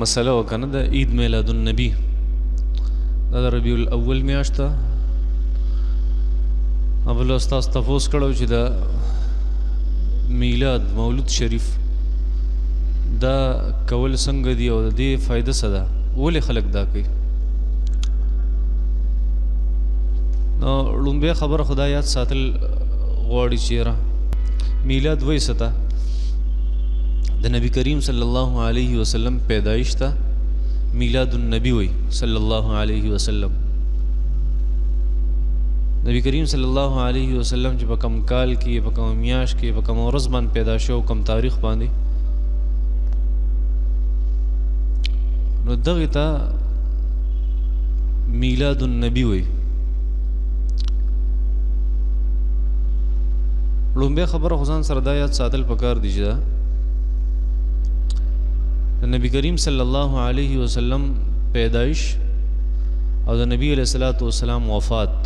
مسله وکنه د عید میلاد النبی دا د ربیع الاول میاشت ده. بل استاد تفوس کړو چې د میلاد مولود شریف دا کول څنګه دی او د دې فائدہ څه ده، ولې خلک دا کوي؟ نو لومبه خبره خدای یاد ساتل غواړي چې میلاد وایي څه ته د نبی کریم صلی الله علیه وسلم پیدایش ته میلاد النبی وی صلی الله علیه وسلم. نبی کریم صلی الله علیه وسلم چې په کوم کال کې په کوم میاشت کې په کوم ورځ باندې پیدا شو کوم تاریخ باندې، نو دغه ته میلاد النبی وی. لومبه خبره خدان سره دا یاد ساتل پکار دی چې نبی کریم صلی الله علیه وسلم پیدائش او د نبی علیہ الصلوۃ والسلام وفات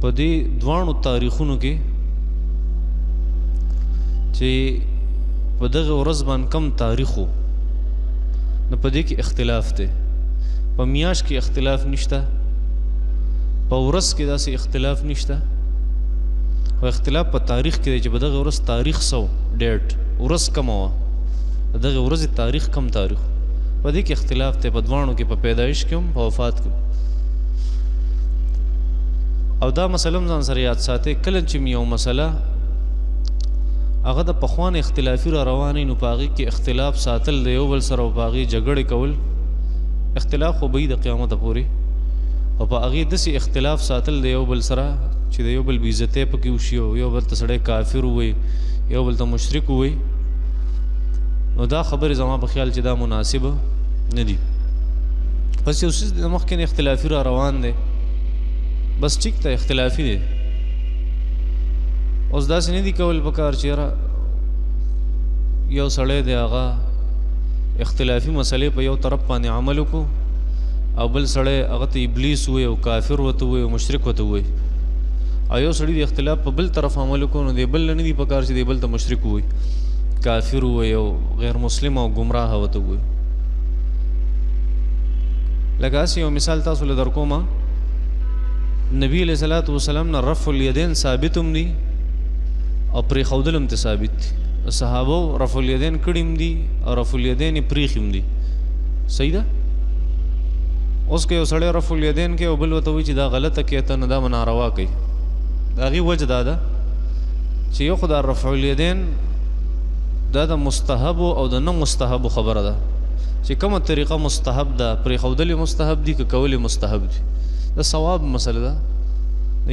په دې دوانو تاریخونو کې چې په دغه ورځ باندې کم تاریخو نو په دې کې اختلاف دی. په میاشت کې اختلاف نشته، په ورځ کې داسې اختلاف نشته، او اختلاف په تاریخ کې دی چې په دغه ورځ تاریخ سو ډیټ ورځ کم وه، دغه ورځ تاریخ کم تاریخ، په دې کې اختلاف دی په دوانو کې، په پیدایش کې هم په وفات کې. او دا مسله ځان سره یاد ساتئ، کله چې یو مسله هغه د پخوان اختلافي را روانې نو په هغې کې اختلاف ساتل د یو بل سره او په هغې جګړې کول، اختلاف خو به وي د قیامته پورې، او په هغې داسې اختلاف ساتل د یو بل سره چې د یو بل بې عزتۍ پکې وشي او یو بل ته سړی کافر ووایي، یو بل ته مشرک ووایي، نو دا خبرې زما په خیال چې دا مناسبه نه دي. بس یو څیز د مخکې نه اختلافي را روان دی، بس ټیک ته اختلافي دی. اوس داسې نه دي کول پکار چې یو سړی دی هغه اختلافي مسلې په یو طرف باندې عمل وکړو او بل سړی هغه ته ابلیس ووایي او کافر ورته ووایي او مشرک ورته ووایي، او یو سړي د اختلاف په بل طرف عمل وکړو نو دی بل نه دي پکار چې دی بل ته مشرک ووایي، کافر ووایي او غیر مسلم او ګمراه ورته ووایي. لکه هسې یو مثال تاسو له درکومه، نبی علیہ الصلوۃ والسلام نه رفع الیدین ثابت هم دي او پرېښودل هم ته ثابت دي. صحابو رفع الیدین کړي هم دي او رفع الیدین یې پرېښي هم دي. صحیح ده؟ اوس که یو سړی رفع الیدین کوي او بل ورته وایي چې دا غلطه کوي ته نه دا به ناروا کوي، د هغې وجه دا ده چې یو خو دا رفع الیدین دا د مستحبو او د نه مستحبو خبره ده، چې کومه طریقه مستحب ده، پرېښودل مستحب دي که کول مستحب دي، د ثواب مسله ده.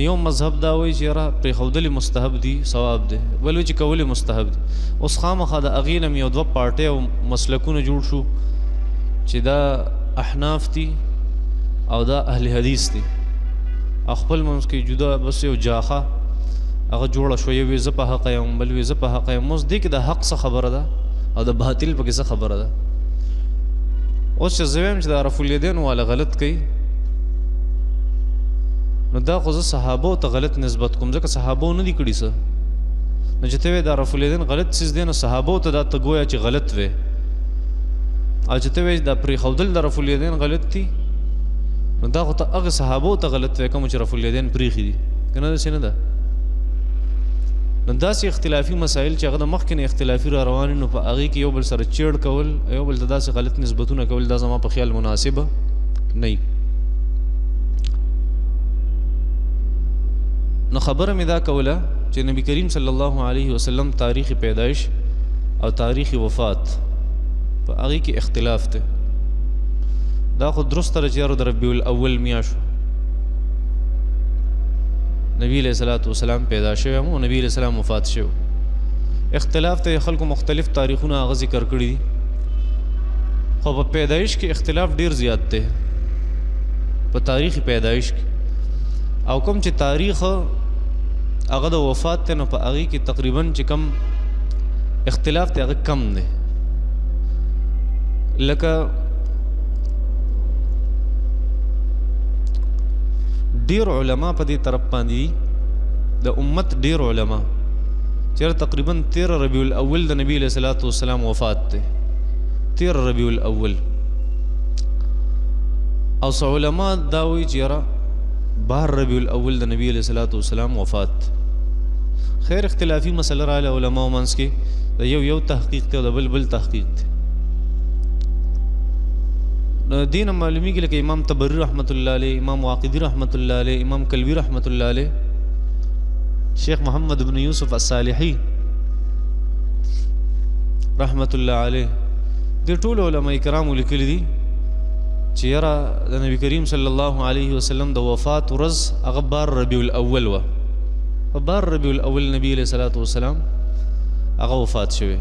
یو مذهب دا وایي چې پرېښودل مستحب دي ثواب دی، بل وایي چې کول مستحب دي. اوس خامخا د هغې نه یو دوه پارټۍ او مسلکونه جوړ شو چې دا احناف دي او دا اهل حدیث دي، خپل منځ کې جدا بس یو جاخه هغه جوړه شو، یو وی زه په حق یم بل وی زه په حق یم. اوس دې کې د حق څه خبره ده او د باطل پکې څه خبره ده؟ اوس چې زه وایم چې دا رفع الیدین والا غلط کوي نو دا خو زه صحابو ته غلط نسبت کوم، ځکه صحابو نه دي کړي څه. نو چې ته وایې دا رفع الیدین غلط څیز دی نو صحابو ته دا ته ګویا چې غلط وی، او چې ته وایې دا پرېښودل د رفع الیدین غلط دي نو دا خو ته هغه صحابو ته غلط وی کوم چې رفع الیدین پرېښي دي، که نه داسې نه ده؟ نو داسې اختلافي مسایل چې هغه د مخکې نه اختلافي را روان نو په هغې کې یو بل سره چیړ کول، یو بل ته داسې غلط نسبتونه کول، دا زما په خیال مناسبه نه وي. نو خبره مې دا کوله چې نبی کریم صلی الله علیه وسلم تاریخ پیدایش او تاریخ وفات په هغې کې اختلاف دی. دا خو درسته ده چې یارو د ربیع الاول میاشت نبی علیہ الصلوۃ والسلام پیدا شوی او نبی علیہ السلام وفات شو. اختلاف ته خلکو مختلف تاریخونه هغه ذکر کړي دي، خو په پیدایش کې اختلاف ډیر زیات دی په تاریخ پیدایش کې، او کوم چې تاریخ هغه د وفات ته نو په هغې کې تقریبا چې کم اختلاف دی هغه کم دی. لکه ډیر علما په دې طرف باندې د امت ډیر علما چېرې تقریبا 13 ربیع الاول د نبی علیہ الصلوۃ والسلام وفات دی، 13 ربیع الاول. او څو علما دا وایي چې یاره 12 ربیع الاول د نبی علیه الصلاۃ والسلام وفات. خیر اختلافي مسله راغله علماو منځ کې، د یو تحقیق دی او د بل تحقیق دی. دین معلومیږي لکه امام طبری رحمت الله علیه، امام واقدی رحمت الله علیه، امام کلبی رحمت الله علیه، شیخ محمد بن یوسف الصالحی رحمت الله علیه، دې ټول علماء کرام لیکلي دي چې یاره د نبی کریم صلی الله علیه وسلم د وفات ورځ هغه 12 ربیع الاول وه. په 12 ربیع الاول نبی علیه الصلاۃ والسلام هغه وفات شوی.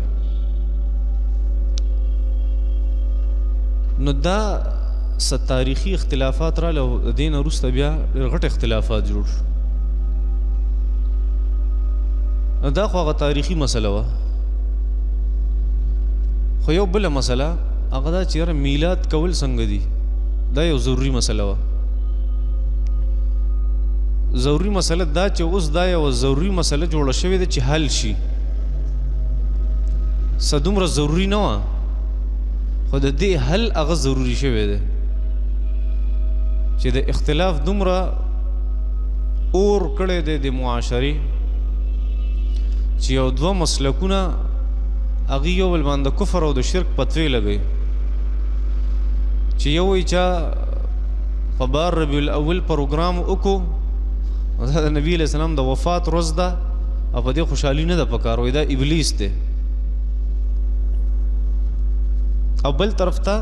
نو دا تاریخي اختلافات راغله او د دې نه وروسته بیا ډېر غټ اختلافات جوړ شو. نو دا خو هغه تاریخي مسله وه. خو یو بله مسله هغه دا چې یاره میلاد کول څنګه دي، دا یو ضروري مسله وه. ضروري مسله دا چې اوس دا یو ضروري مسله جوړه شوې ده چې حل شي. څه دومره ضروري نه وه، خو د دې حل هغه ضروري شوی دی چې د اختلاف دومره اور کړی دی د معاشرې چې یو دوه مسلکونه هغې یو بل باندې کفر او د شرک فتوې لګوي چې یو وایي چا په 12 ربیع الاول پروګرام وکړو دا د نبي علیه السلام د وفات ورځ ده او په دې خوشحالي نه ده پکار، وایي دا ابلیس دی. او بل طرف ته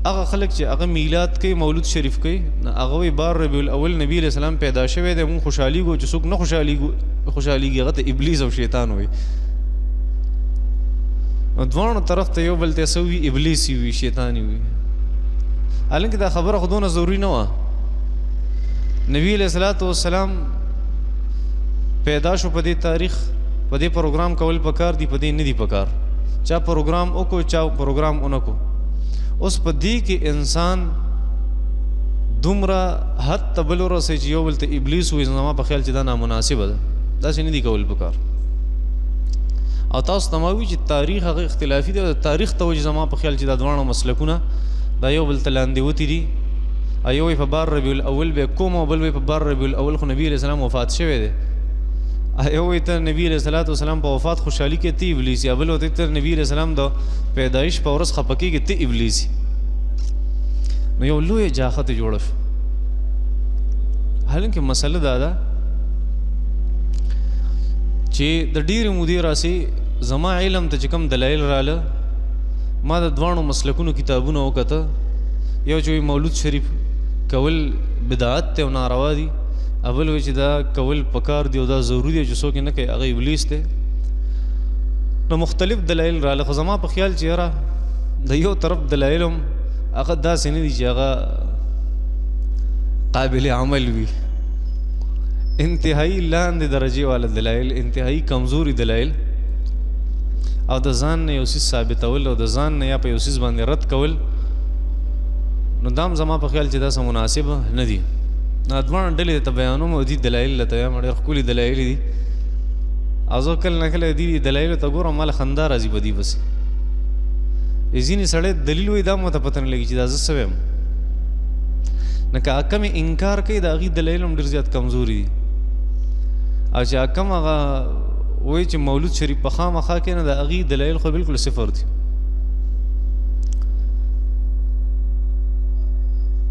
هغه خلک چې هغه میلاد کوي، مولود شریف کوي، هغه وایي 12 ربیع الاول نبی علیه السلام پیدا شوی دی، مونږ خوشحالیږو. چې څوک نه خوشحالیږي هغه ته ابلیس او شیطان وایي. دواړو طرف ته یو بل ته څه وي، ابلیسي وي، شیطاني وي. حالانکه دا خبره خو دونه ضروري نه وه. نبی علیه الصلاۃ والسلام پیدا شو په دې تاریخ، په دې پروګرام کول پکار دي، په دې نه دي پکار. چا پروګرام وکړو، چا پروګرام ونه کړو. اوس په دې کې انسان دومره حد ته بل ورسوي چې یو بل ته ابلیس وایي. زما په خیال چې دا نامناسبه ده، داسې نه دي کول پکار. او تاسو ته ما وایي چې تاریخ هغه اختلافي دی. تاریخ ته وایي زما په خیال چې دا دواړه مسلکونه دا یو بل ته لاندې وتي دي. یو وایي په 12 ربیع الاول به کوم او بل وایي په 12 ربیع الاول خو نبی علیه السلام وفات شوی دی. یو وایي ته نبی علیه الصلاۃ والسلام په وفات خوشحالي کې ته ابلیس، یا بل وایي ته نبی علیه السلام د پیدایش په ورځ خفه کېږي ته ابلیس. نو یو لویه جاخته جوړه شو. حالانکه مسله دا ده چې د ډېرې مودې راسي زما علم ته چې کوم دلایل راله، ما د دواړو مسلکونو کتابونه وکته. یو چې مولود شریف کول بدعت ته او ناروا دي، اول وایي چې دا کول پکار دی او دا ضروري دی، چې څوک یې نه کوي هغه ابلیس دی. نو مختلف دلایل راله، خو زما په خیال چې یاره د یو طرف دلایل هم هغه داسې نه دي چې هغه قابل عمل وي. انتهایی لاندې درجې والا دلایل، انتهایی کمزوري دلایل، او د ځان نه یو څیز ثابتول او د ځان نه یا په یو څیز باندې رد کول، نو دام زما په خیال چې داسې مناسبه نه دي. دواړه ډلې ته بیانوم او دي دلایل ته وایم، ډېر ښکلي دلایل دي. او زه کله نه کله دې دلایلو ته ګورم ماله خندا راځي په دې پسې. ځینې سړی دلیل وایي دا ماته پته نه لګي چې دا زه څه وایم. نه که حکم انکار کوي د هغې دلایل هم ډېر زیات کمزوري دي. او چې حکم هغه وایي چې مولود شریف په خامخا کې نه، د هغې دلایل خو بلکل صفر دي.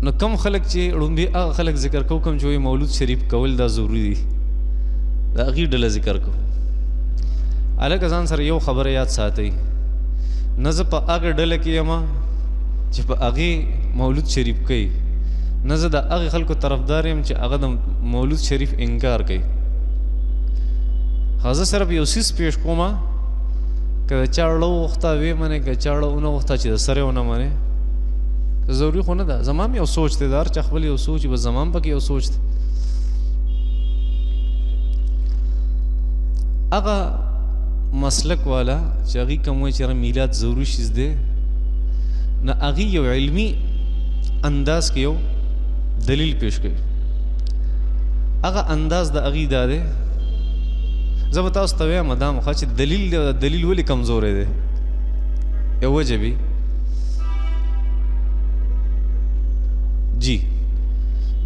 نو کم خلک چې ړومبې هغه خلک ذکر کوو کوم چې وایي مولود شریف کول دا ضروري دي، د هغې ډله ذکر کوو. هلکه ځان سره یو خبره یاد ساتئ، نه زه په هغې ډله کې یم چې په هغې مولود شریف کوي، نه زه د هغې خلکو طرفدار یم چې هغه د مولود شریف انکار کوي. خو زه صرف یو څیز پیش کومه، که د چا اړه وغوښته ویې منې، که چا اړه ونه غوښته چې د سره ونه منې، ضروري خو نه ده. زما هم یو سوچ دی، د هر چا خپل یو سوچ وي، بس زما هم پکې یو سوچ دی. هغه مسلک والا چې هغې کوم وایي چې میلاد ضروري شیز دی، نه هغې یو علمي انداز کې یو دلیل پیش کوي. هغه انداز د هغې دا دی، زه به تاسو ته وایم دا مخه چې دلیل ولې کمزوری دی. یو وجه وي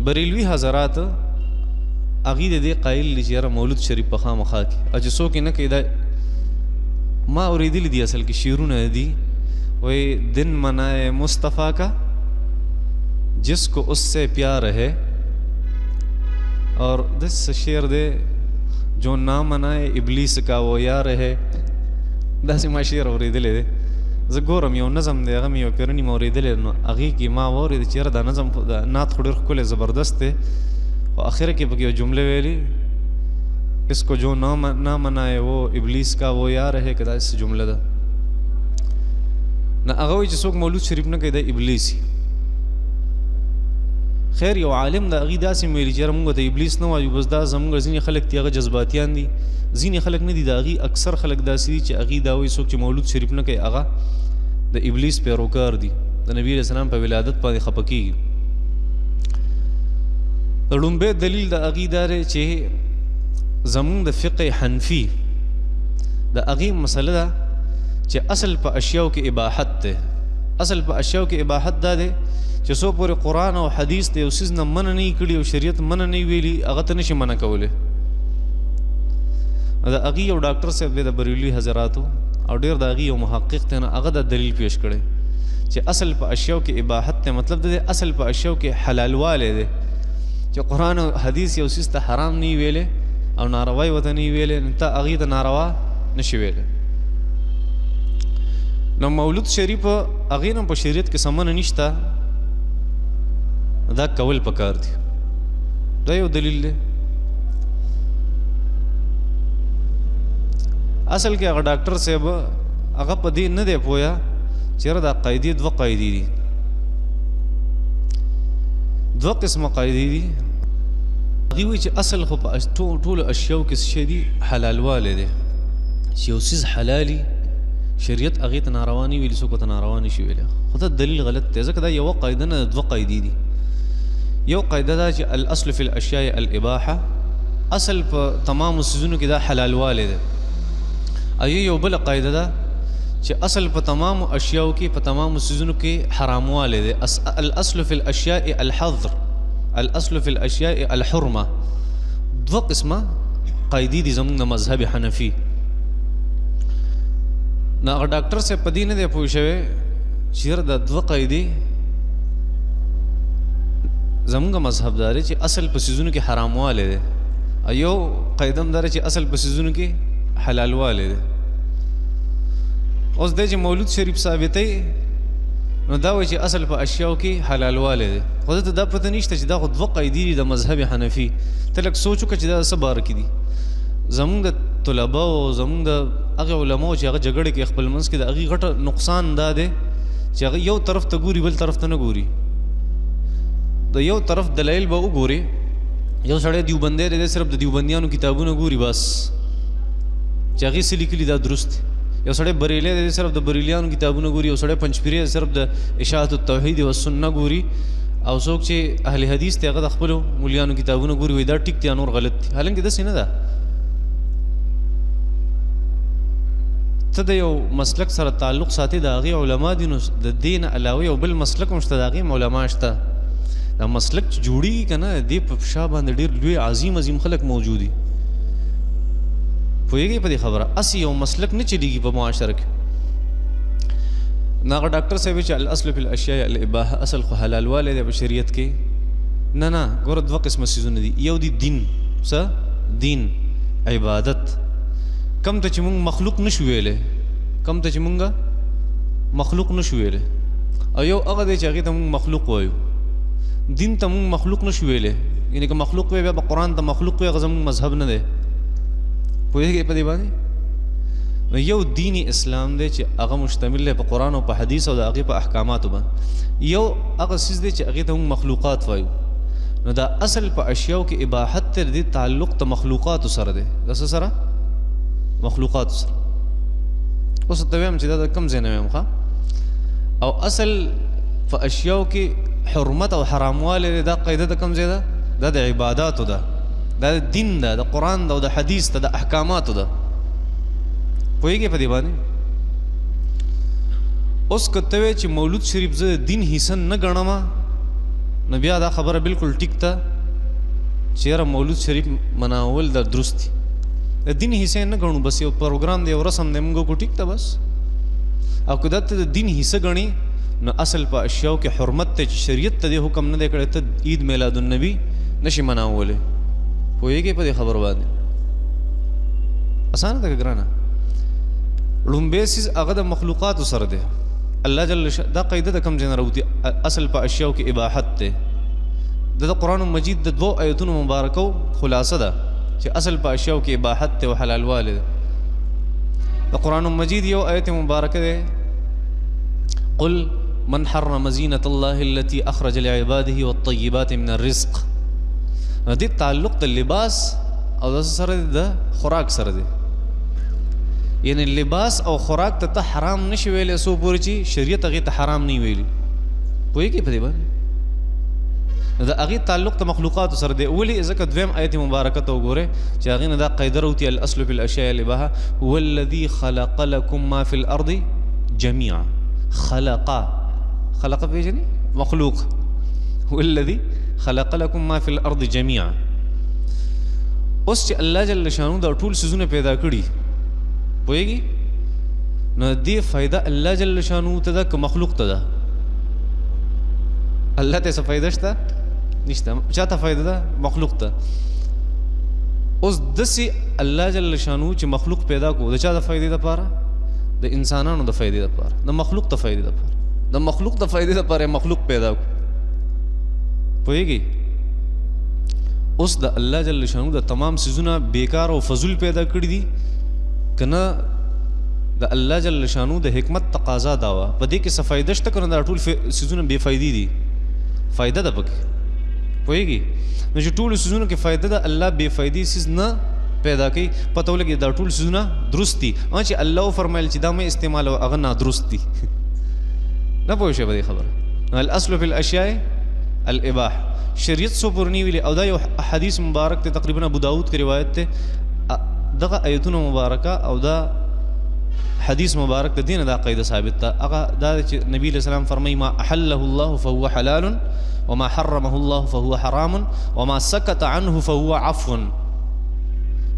بریلوي حضرات هغې د دې قایل دي چې یاره مولود شریف په خامخا کې او چې څوک یې نه کوي دا ما اورېدلي دي اصل کې شعرونه دي وایي دن منائے مصطفیٰ کا جس کو اس سے پیار ہے اور دس شعر دے جو نہ منائے ابلیس کا وہ یار ہے داسې ما شعر اورېدلی دی زه ګورم یو نظم دی هغه مې یو پیرني مې اورېدلی نو هغې کې ما واورېد چې یاره دا نظم دا نعت خو ډېر ښکلی زبردست دی خو اخره کې پکې یو جمله ویلي اس کو جو نہ منائے وہ ابلیس کا وہ یار ہے که داسې جمله ده نه هغه وایي چې څوک مولود شریف نه کوي دا ابلیس خیر یو عالم د هغې داسې ویلي چې یاره مونږ ته ابلیس نه وایو بس دا زمونږ ځینې خلک دي هغه جذباتیان دي ځینې خلک نه دي د هغې اکثر خلک داسې دي چې هغې دا وایي څوک چې مولود شریف نه کوي هغه د ابلیس پیروکار دي د نبي علیه السلام په ولادت باندې خفه کېږي د لومبی دلیل د هغې دا دی چې زمونږ د فقه حنفي د هغې مسله ده چې اصل په اشیاو کې اباحت دی اصل په اشیاو کې اباحت دا دی چې څو پورې قرآن او حدیث د یو څیز نه منع نه کړي او شریعت منع نه ویلي هغه ته نشي منع کولی د هغې یو ډاکټر صاحب دی د بریلوي حضراتو او ډېر د هغې یو محقق دی نه هغه دا دلیل پیش کړی چې اصل په اشیاو کې اباحت دی مطلب د اصل په اشیاو کې حلالوالی دی چې قرآن او حدیث یو څیز ته حرام نه ویلی او ناروا یې ورته نه ویلی نو ته هغې ته ناروا نشي ویلی نو مولود شریف هغې نه په شریعت کې څه منع نشته دا کول پکار دي دا یو دلیل دی اصل کې هغه ډاکټر صاحب هغه په دې نه دی پوهه چې یاره دا قاعدې دوه قاعدې دي دوه قسمه قاعدې دي هغې وایي چې اصل خو په ټولو اشیاو کې څه شی دي حلالوالی دی چې یو څیز حلالي شریعت هغې ته ناروا نه ویلي څوک ورته ناروا نشي ویلی خو دا دلیل غلط دی ځکه دا یوه قاعده نه دوه قاعدې دي یو قاعده دا چې الاصل فی الاشیاء الاباحه اصل په تمامو څیزونو کې دا حلالوالی دی او یو بله قاعده ده چې اصل په تمامو اشیاو کې په تمامو څیزونو کې حراموالی دی الاصل فی الاشیاء الحظر الاصل فی الاشیاء الحرمه دوه قسمه قاعدې دي زموږ د مذهب حنفي نه هغه ډاکټر صاحب په دې نه دی پوه شوی چې یاره دا دوه قاعدې زمونږ مذهب دا دی چې اصل په څیزونو کې حراموالی دی او یو قاعده هم دا دی چې اصل په څیزونو کې حلالوالی دی اوس دی چې مولود شریف ثابتوي نو دا وایي چې اصل په اشیاو کې حلالوالی دی خو دته دا پته نشته چې دا خو دوه قاعدې دي د مذهب حنفي ته لږ سوچ وکړه چې دا څه باره کې دي زمونږ د طلباو زمونږ د هغې علماو چې هغه جګړې کې خپل منځ کې د هغې غټه نقصان دا دی چې هغه یو طرف ته ګوري بل طرف ته نه ګوري د یو طرف دلایل به وګوري یو سړی دیوبندی دی صرف د دیوبندیانو کتابونه ګوري بس چې هغې څه لیکلي دا درست یو سړی بریلی دی صرف د بریلیانو کتابونه ګوري یو سړی پنجپیری دی صرف د اشاعت التوحید والسنه ګوري او څوک چې اهل حدیث دی هغه د خپلو مولیانو کتابونه ګوري وایي دا ټیک دی نور غلط دی حالانکې داسې نه ده ته د یو مسلک سره تعلق ساتي د هغې علما دي نو د دې نه علاوه یو بل مسلک هم شته د هغې علما شته دا مسلک چې جوړېږي که نه دې په شا باندې ډېر لوی عظیم خلک موجود دي پوهېږئ په دې خبره هسې یو مسلک نه چلېږي په معاشره کې نو هغه ډاکټر صاحب چې الاصل فی الاشیاء الاباحه اصل خو حلالوالی دی په شریعت کې نه ګوره دوه قسمه څیزونه دي یو دی دین څه دین عبادت کم ته چې مونږ مخلوق نشو ویلی کم ته چې مونږ مخلوق نشو ویلی او یو هغه دی چې هغې ته مونږ مخلوق وایو دین ته مونږ مخلوق نشو ویلی یعنې که مخلوق وی بیا به قرآن ته مخلوق وی هغه زمونږ مذهب نه دی پوهېږئ په دې باندې نو یو دین اسلام دی چې هغه مشتمل دی په قرآن او په حدیث او د هغې په احکاماتو باندې یو هغه څیز دی چې هغې ته مونږ مخلوقات وایو نو دا اصل په اشیاو کې اباحت تر دې تعلق د مخلوقاتو سره دی د څه سره مخلوقاتو سره اوس ته وایم چې دا د کوم ځای نه وایم ښه او اصل په اشیاو کې حرمت او حراموالی دی دا قاعده د کوم ځای ده دا د عباداتو ده دا د دین ده د قرآن ده او د حدیث ده د احکاماتو ده پوهېږئ په دې باندې اوس که ته وایې چې مولود شریف زه د دین حصه نه ګڼم نو بیا دا خبره بالکل ټیک ته چې یاره مولود شریف مناول د درست دي د دین حصې نه ګڼو بس یو پروګرام دی یو رسم دی موږ کو ټیک ته بس او که دا ته د دین حصه ګڼي نو اصل په اشیاو کې حرمت ته چې شریعت ته دې حکم نه دی کړی ته عید میلاد النبي نشي مناولی پوهېږې په دې خبرو باندې اسانه ده که ګرانه لومبی څیز هغه د مخلوقاتو سره دی الله جل دا قاعده د کوم ځای نه راوځي اصل په اشیاو کې اباحت دی د قرآن مجید د 2 آیتونو مبارکو خلاصه ده چې اصل په اشیاو کې اباحت دی او حلالوالی ده د قرآن مجید یو آیت مبارکه ده قل من حرم زینة الله التي اخرج لعباده والطیبات من الرزق دې تعلق د لباس او د سره د خوراک سره دی یعنی لباس او خوراک ته حرام نشي ویلې سو پورې چې شریعت هغې ته حرام نه ویلي پوهېږې په دې باندې د هغې تعلق د مخلوقاتو سره دی ولې ځکه دویم آیت مبارکه ته وګورئ چې هغې نه دا قاعده راوتي الاصل فی الاشیاء الاباحه هو الذي خلق لكم ما في الارض جميعا خلق پېژنې مخلوق هو الذي خلق لكم ما في الارض جميعا اوس چې الله جل شانو دا ټول څیزونه پیدا کړي پوهېږي نو دې فایده الله جل شانو ته ده که مخلوق ته ده الله ته څه فایده شته نشته چا ته فایده ده مخلوق ته اوس داسې الله جل شانو چې مخلوق پیدا کو د چا د فایدې دپاره د انسانانو د فایدې دپاره د مخلوق د فایدې دپاره د مخلوق د فایدې دپاره مخلوق پیدا کو پوهېږي اوس د الله جل شانو د تمام څیزونه بیکار او فضول پیدا کړي دي که نه د الله جل شانو د حکمت تقاضا دا وه په دې کې څه فایده شته که نه دا ټول څیزونه بې فایدې دي فایده ده پکې پوهېږي نو چې ټولو څیزونو کې فایده ده الله بې فایدې څیز نه پیدا کوي پته ولګي دا ټول څیزونه درست دي چې الله وفرمیل چې دا مې استعمالوه هغه نادرست دي نه پوه شئ په دې خبره الاصل فی الاشیاء الاباح شریعت سو پورې نه ویلي او دا یو حدیث مبارک دی تقریبا ابو داود کې روایت دی دغه آیتونه مبارکه او دا حدیث مبارک د دین دا قاعده ثابت ده هغه دا چې نبی علیہ السلام فرمایي ما احله الله فهو حلال وما حرمه الله فهو حرام وما سكت عنه فهو عفو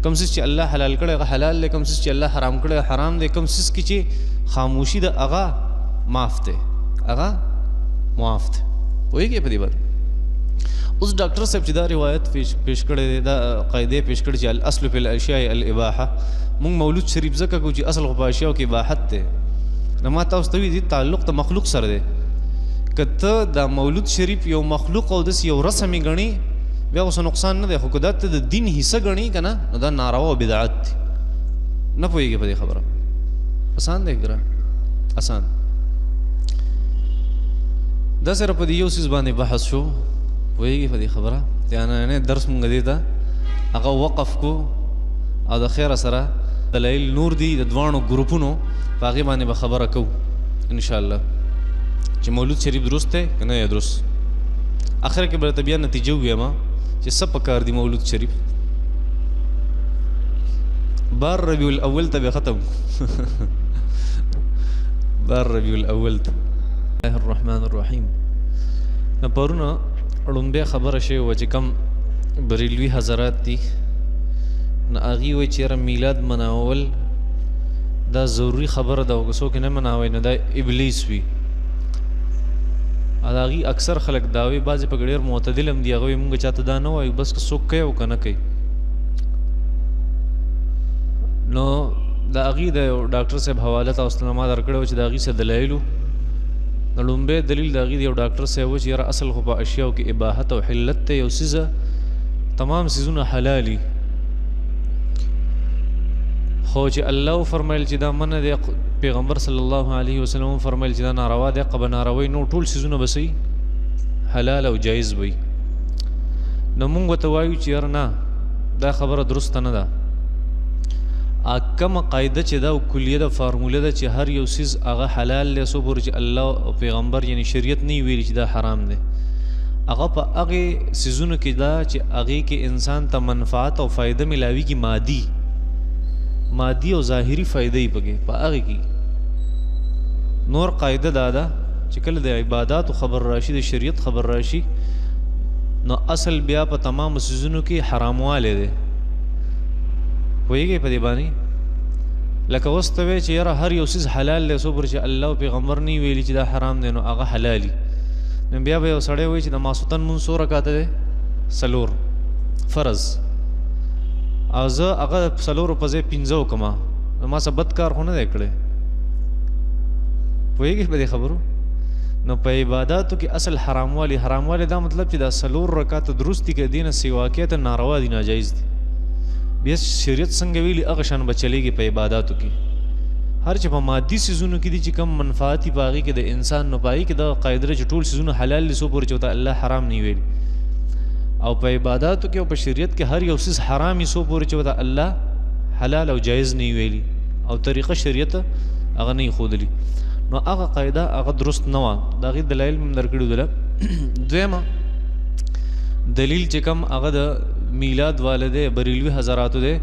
کوم څه چې الله حلال کړی هغه حلال دی کوم څه چې الله حرام کړی حرام دی کوم څه کې چې خاموشي ده هغه معاف دی هغه معاف دی پوهېږئ په دې باندې اوس ډاکټر صاحب چې دا روایت پیش کړی دی دا قاعدې پیش کړي چې الاصل فی الاشیاء الاباحه مونږ مولود شریف ځکه کوو چې اصل خو په اشیاو کې اباحت دی نو ما تاسو ته وایي تعلق د مخلوق سره دی که ته دا مولود شریف یو مخلوق او داسې یو رسم یې ګڼي بیا اوس نقصان نه دی خو که دا ته د دین حصه ګڼي که نه نو دا ناروا او بدعت دی نه پوهېږي په دې خبره اسان دی ګران اسان دا سره په دې یو څیز باندې بحث شو پوهېږي په دې خبره نه درس مونږ دې ته هغه وقف کو او د خیره سره دلایل نور دي د دواړو ګروپونو په هغې باندې به خبره کوو انشاءالله چې مولود شریف درست دی که نه درست اخر کې به درته بیا نتیجه ووایم چې څه پکار دي مولود شریف بار ربیع الاول ته بیا ختم بار ربیع الاول ته الله الرحمن الرحیم پرونه لومبی خبره شوې وه چې کم بریلوي حضرات دي نو هغې وایي چې یاره میلاد مناول دا ضروري خبره ده او که څوک نه مناوی نو دا ابلیس وي او د هغې اکثر خلک دا وایي بعضې پکې ډېر معتدل هم دي هغه وایي مونږ چاته دا نه وایو بس که څوک کوي او که نه کوي نو د هغې د یو ډاکټر صاحب حواله تاسو ته ما درکړی و چې د هغې څه دلایلو نو لومبی دلیل د هغې د یو ډاکټر صاحب و چې یاره اصل خو په اشیاو کې اباحت او حلت ته یو څیزه تمام څیزونه حلالي خو چې الله فرمایل چې دا منع دی پیغمبر صلی الله علیه وسلم فرمایل چې دا ناروا دی که به ناروی نو ټول څیزونه به صحیح حلال او جایز وي نو مونږ ورته وایو چې یاره نه دا خبره درسته نه ده کومه قاعده چې دا کلیه ده فارموله ده چې هر یو څیز هغه حلال دی څو پورې چې الله او پیغمبر یعنی شریعت نه ویلي چې دا حرام دی هغه په هغې څیزونو کې ده چې هغې کې انسان ته منفعت او فایده ملاویږي مادي او ظاهري فایده یې پکې په هغې کې نور قاعده دا ده چې کله د عبادات خبر راشي د شریعت خبر راشي نو اصل بیا په تمام سيزونو کې حرامواله دی وایي په دې باندې لکه واستوي چې یاره هر یو سیز حلال له سو پر چې الله او پیغمبر نی ویلي چې دا حرام دی نو هغه حلالي نو بیا به سړی وایي چې د ماسوتن مون سو رکعت دی سلور فرض او زه هغه سلور په ځای 15 کما ما څه بد کار خو نه دی کړی پوهېږې په دې خبرو نو په عباداتو کې اصل حراموالی دا مطلب چې دا سلور رکعت درستی کې دینه سیوا کې ته ناروا دي ناجایز دي بیا شریعت څنګه ویلي هغه شان به چلیږي په عباداتو کې هر چې په مادي سیزونو کې دي چې کم منفعتي په هغې کې د انسان نو په هغې کې دا قاعده چې ټول سیزونه حلال دي څو پورې چې ورته الله حرام نه ویلي او په عباداتو کې او په شریعت کې هر یو سیز حرام څو پورې چې ورته الله حلال او جایز نه ویلي او طریقه شریعت هغه نه ښودلي نو هغه قاعده هغه درست نه وه د هغې دلایل مې درکړي دله دویمه دلیل چې کوم هغه د میلاد والا دی بریلوي حضراتو دی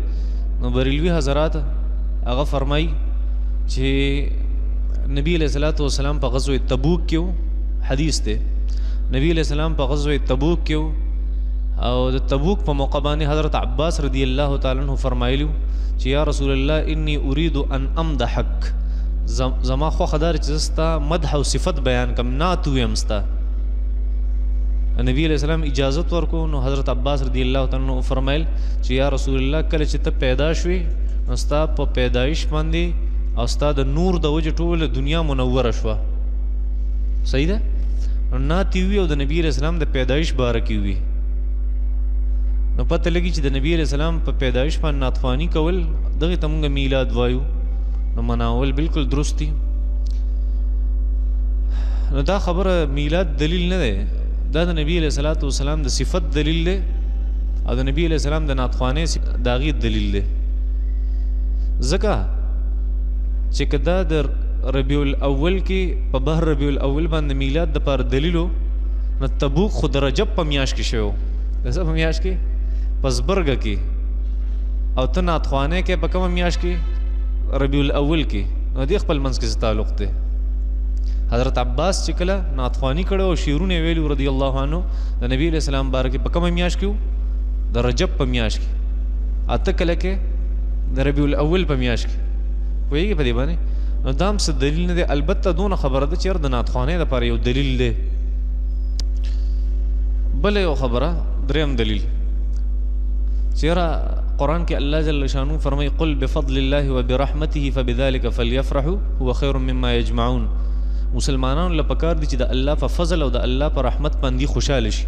نو بریلوي حضرات هغه فرمایي چې نبی علیہ الصلوۃ والسلام په غزوه تبوک کې حدیث دی نبی علیہ السلام په غزوه تبوک کې او د تبوک په موقع باندې حضرت عباس رضی الله تعالی عنہ فرمایلی چې یا رسول الله انی اريد ان امدحک زما خو خدار چې زستا مدح او صفت بیان کم نعت ویم ستا نبی علیہ السلام اجازت ورکو نو حضرت عباس رضی الله تعالی عنہ فرمایل چې یا رسول الله کله چې ته پیدا شوې نو ستا په پیدایش باندې او ستا د نور د وجه ټوله دنیا منوره شوه صحیح ده نعت وي او د نبی علیہ السلام د پیدایش باره کې وي نو پته لګي چې د نبی علیہ السلام په پیدایش باندې نعتخواني کول دغه ته موږ میلاد وایو نو مناول بالکل درست دي نو دا خبره میلاد دلیل نه دی دا د نبی علیہ الصلوۃ والسلام د صفت دلیل دی او د نبی علیہ السلام د نعتخواني د هغې دلیل دی ځکه چې که دا د ربیع الاول کې په بهر ربیع الاول باندې میلاد دپاره دلیلو نو تبوک خو د رجب په میاشت کې شوی و د څه په میاشت کې په زبرګه کې او ته نعتخوانی کې په کومه میاشت کې ربیع الاول کې نو دې خپل منځ کې څه تعلق دی حضرت عباس چې کله نعتخوانی کړی او شعرونه ویلي رضی الله عنه د نبی علیہ السلام باره کې په کومه میاشت کې و د رجب په میاشت کې اته کله کې د ربیع الاول په میاشت کې پوهېږې په دې باندې نو دا هم څه دلیل نه دی البته دونه خبره ده چې یار د نعتخوانۍ دپاره یو دلیل دی بله یو خبره دریم دلیل چې یاره قرآن کې الله جل شانو فرمایي قل بفضل الله وبرحمته فبذلك فليفرحوا هو خير مما يجمعون مسلمانانو له پکار دي چې د الله په فضل او د الله په رحمت باندې خوشاله شي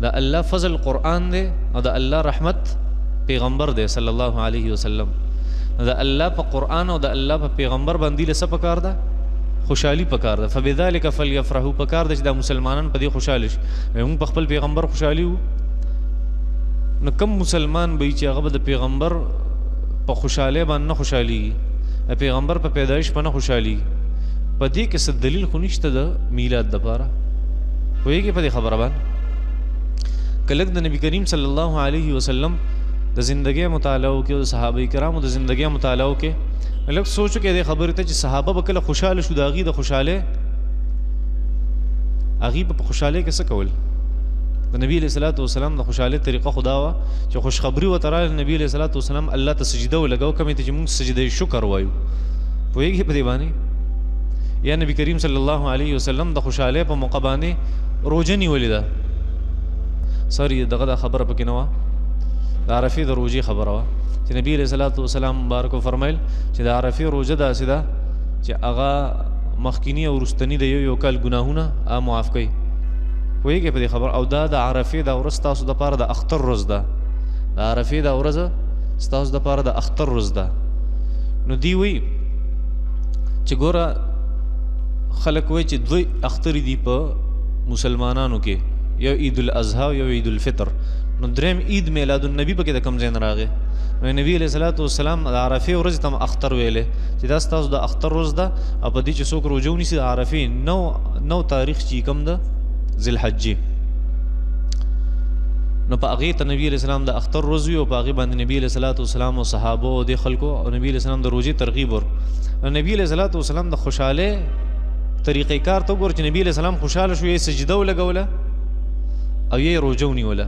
د الله فضل قرآن دی او د الله رحمت پیغمبر دی صلی الله علیه وسلم د الله په قرآن او د الله په پیغمبر باندې له څه پکار ده خوشحالي پکار ده فبذلك فليفرحوا پکار ده چې د مسلمانان په دې خوشاله شي موږ په خپل پیغمبر خوشحالي وو نو کم مسلمان به چې هغه د پیغمبر په خوشاله باندې نه خوشحالي پیغمبر په پیدایش باندې خوشحالي په دې کې څه دلیل خو نشته د میلاد دپاره پوهېږې په دې خبره باندې کلک د نبی کریم صلی الله علیه وسلم د زندګۍ مطالعه کې او د صحابه کرامو د زندګۍ مطالعه کې لږ سوچو کې دې خبرې ته چې صحابه به کله خوشحاله شو د هغې د خوشحالۍ هغې په خوشحالۍ کې څه کول د نبی علیہ الصلوۃ والسلام د خوشحالۍ طریقه خدا وه چې خوشخبري ورته راغله نبی علیہ الصلوۃ والسلام الله ته سجده ولګو کومې ته چې موږ سجده شکر وایو پوهېږې په دې باندې یا نبی کریم صلی الله علیه وسلم د خوشحالۍ په موقع باندې روژه نیولې ده سوري دغه دا خبره پکې نه وه د عرفې د روژې خبره وه چې نبی علیہ الصلوۃ والسلام مبارک فرمایل چې د عرفې روژه داسې ده چې هغه مخکینی او وروستني د یو کال ګناهونه معاف کوي پوهېږې په دې خبره او دا د عرفې دا ورځ ستاسو دپاره د اختر ورځ ده د عرفې دا ورځ ستاسو دپاره د اختر ورځ ده نو دی وایي چې ګوره خلک وایي چې دوی اخترې دي په مسلمانانو کې یو عید الاضحی او یو عید الفطر نو دریم عید میلاد النبی پکې د کوم ځای نه راغی نو نبی علیہ الصلوۃ والسلام د عرفې ورځې ته هم اختر ویلې چې دا ستاسو د اختر ورځ ده او په دې چې څوک روژه ونیسي د عرفې نو تاریخ چې کوم ده ذوالحجې نو په هغې ته نبی علیہ السلام د اختر ورځ وي او په هغې باندې نبی علیہ الصلوۃ والسلام او صحابو او دې خلکو او نبی علیہ السلام د روژې ترغیب ور نبی علیہ الصلوۃ والسلام د خوشحالۍ طریقې کار ته وګوره چې نبی علیه السلام خوشحاله شو یې سجده ولګوله او یې روژه ونیوله.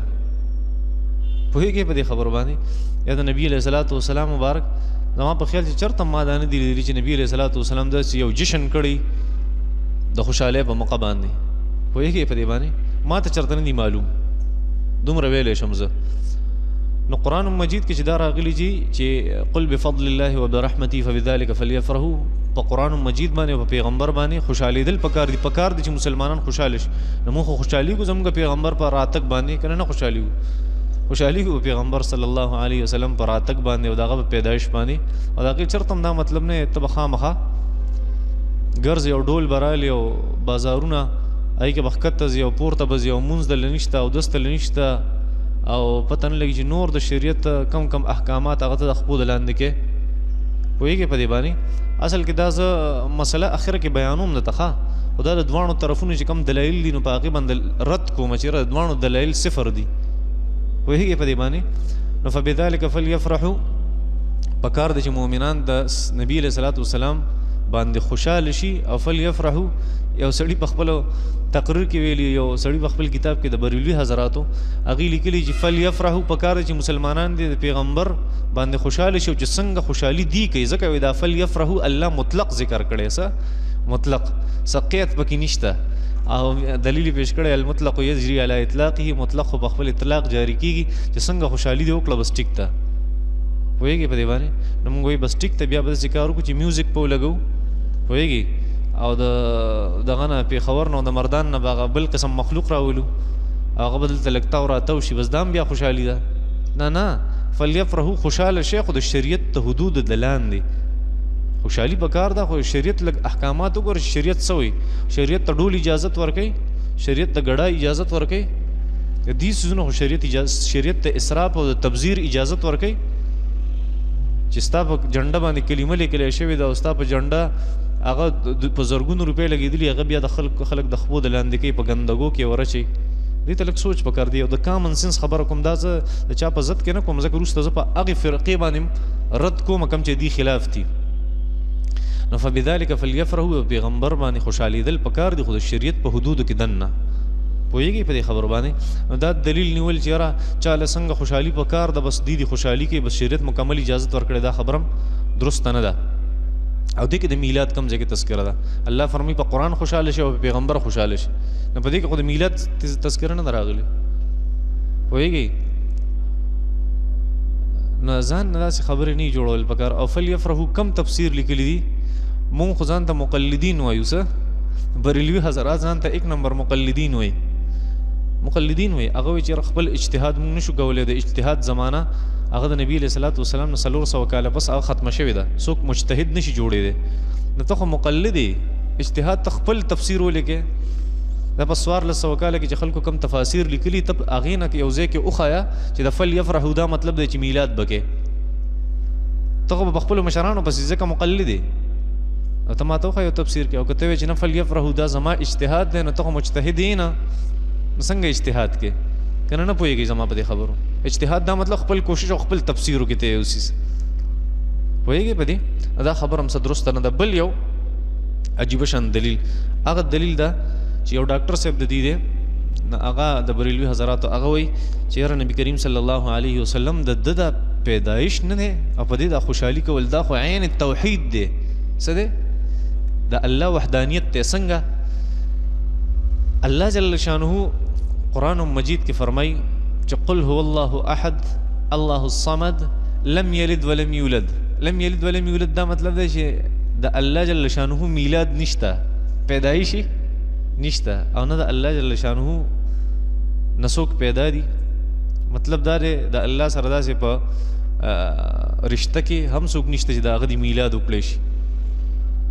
پوهېږې په دې خبرو باندې؟ یا د نبي علیه الصلاة والسلام مبارک زما په خیال چې چېرته ما دا نه دي لیدلي چې نبي علیه الصلاة والسلام داسې یو جشن کړی د خوشحالۍ په موقع باندې. پوهېږې په دې باندې؟ ما ته چېرته نه دي معلوم، دومره ویلی شم زه. نو قرآن مجید کې چې دا راغلی چې قل بفضل الله وبرحمته فبذلك فليفرحوا، په قرآن مجید باندې او په پیغمبر باندې خوشحالېدل پکار دي. پکار دي چې مسلمانان خوشحاله شي. نو موږ خو خوشحالېږو زموږ پیغمبر په راتګ باندې، که نه خوشحالېږو؟ خوشحالېږو پیغمبر صلی الله علیه وسلم په راتګ باندې او د هغه په پیدایش باندې. او د هغې چېرته هم دا مطلب نه ته به خامخا ګرځې او ډول به رالې او بازارونه هغې کې به ښکته ځي او پورته به ځي او مونځ دله نشته او دس دله نشته او پته نه لګي چې نور د شریعت کم کم احکامات هغه ته د خپو د لاندې کې. پوهېږې په دې باندې؟ اصل کې دا زه مسله اخره کې بیانوم درته ښه، خو دا د دواړو طرفونو چې کم دلایل دي نو په هغې باندې رد کوم چې د دواړو دلایل صفر دي. پوهېږې په دې باندې؟ نو فبذلک فلیفرحوا، پکار دی چې مؤمنان د نبي علیه الصلاة والسلام باندې خوشحاله شي. او فلیفرحوا یو سړي په خپلو تقریر کې ویلي، یو سړي په خپل کتاب کې د بریلوي حضراتو هغې لیکلي چې فلیفرحوا پکار دی چې مسلمانان دي د پیغمبر باندې خوشحاله شي او چې څنګه خوشحالي دی کوي. ځکه وایي دا فلیفرحوا الله مطلق ذکر کړی، څه مطلق، څه قید پکې نشته. او دلیل پیش کړی المطلق یجری علی اطلاقه، مطلق خو په خپل اطلاق جاری کیږي چې څنګه خوشحالي دی وکړه بس ټیک ته. پوهېږې په دې باندې؟ نو موږ وایي بس ټیک ته بیا به داسې کار وکړو چې میوزیک په ولګو. پوهېږې؟ او د دغه نه پېښور نه او د مردان نه به هغه بل قسم مخلوق راولو، هغه به دلته لږ تاو راتاو شي، بس دا هم بیا خوشحالي ده؟ نه، فلیفرحوا خوشحاله شي خو د شریعت د حدودو د لاندې. خوشحالي پکار ده خو شریعت لږ احکامات وګوره. شریعت څه وایي؟ شریعت ته ډول اجازت ورکوي، شریعت ته ګډا اجازت ورکوي، د دې څیزونو خو شریعت ته اسراف او د تبذیر اجازت ورکوي. چې ستا په جنډه باندې کلمه لیکلی شوې ده او ستا په جنډه هغه په زرګونو روپۍ لګېدلي، هغه بیا د خلک د خپو د لاندې کوي، په ګندګو کې ورچوي. دې ته لږ سوچ پکار دی. او د کامن سنس خبره کوم، دا زه د چا په ضد کې نه کوم، ځکه وروسته زه په هغې فرقې باندې رد کوم کوم چې دې خلاف دي. نو فبذلک فلیفرحوا، پیغمبر باندې خوشحالېدل پکار دي خو د شریعت په حدودو کې دننه. پوهېږئ په دې خبرو باندې؟ نو دا دلیل نیول چې یاره چاله څنګه خوشحالي پکار ده بس دې خوشحالي کوي، بس شریعت مکمل اجازت ورکړې، دا خبره هم درسته نه ده. او دې کې د میلاد کم ځای کې تذکره ده. الله فرمایي په قرآن خوشحاله شي او په پیغمبر خوشحاله شي. نو په دې کې خو د میلاد تذکره نه ده راغلې. پوهېږئ؟ نو ځان نه داسې خبرې نه جوړول پکار. او فلیفرحوا کم تفسیر لیکلی دي، مونږ خو ځان ته مقلدین وایو. څه بریلوي حضرات ځان ته 1 نمبر مقلدین وایي. مقلدین وایي هغه وایي چې خپل اجتهاد مونږ نشو کولی. د اجتهاد زمانه هغه د نبي علیه الصلاة والسلام نه 400 کاله پس هغه ختمه شوې ده، څوک مجتهد نشي جوړېدی. نو ته خو مقلد یې، اجتهاد ته خپل تفسیر ولیکې. دا په 1400 کاله کې چې خلکو کم تفاسیر لیکلي ته هغې نه یو ځای کې وښایه چې د فلیفرحوا دا مطلب دی چې میلاد به کې. ته خو په خپلو مشرانو پسې ځکه مقلد یې، او ته ما ته وښایه یو تفسیر کې. او که ته وایې چې نه فلیفرحوا دا زما اجتهاد دی، نو ته خو مجتهد یې نه، نو څنګه اجتهاد کې؟ که نه پوهېږئ زما په دې خبرو؟ اجتهاد دا مطلب خپل کوشش او خپل تفسیرو کې ته یو څیز. پوهېږئ په دې؟ دا خبره هم څه درسته نه ده. بل یو عجیبه شان دلیل، هغه دلیل ده چې یو ډاکټر صاحب د دې دی، هغه د بریلوي حضراتو هغه وایي چې یاره نبي کریم صلی الله علیه وسلم د ده د پیدایش نه دی او په دې د خوشحالي کول دا خو عین توحید دی. څه دی؟ د الله وحدانیت دی. څنګه؟ الله جل شانه قرآن مجید کې فرمایي چې قل هو الله احد الله الصمد لم یلد ولم یولد. لم یلد ولم یولد دا مطلب دی چې د الله جل شانه میلاد نشته، پیدایشي نشته، او نه د الله جل شانه نسوک پیدا دي. مطلب دا دی د الله سره داسې په رشته کې هم څوک نشته چې د هغه د میلاد وکړی شي.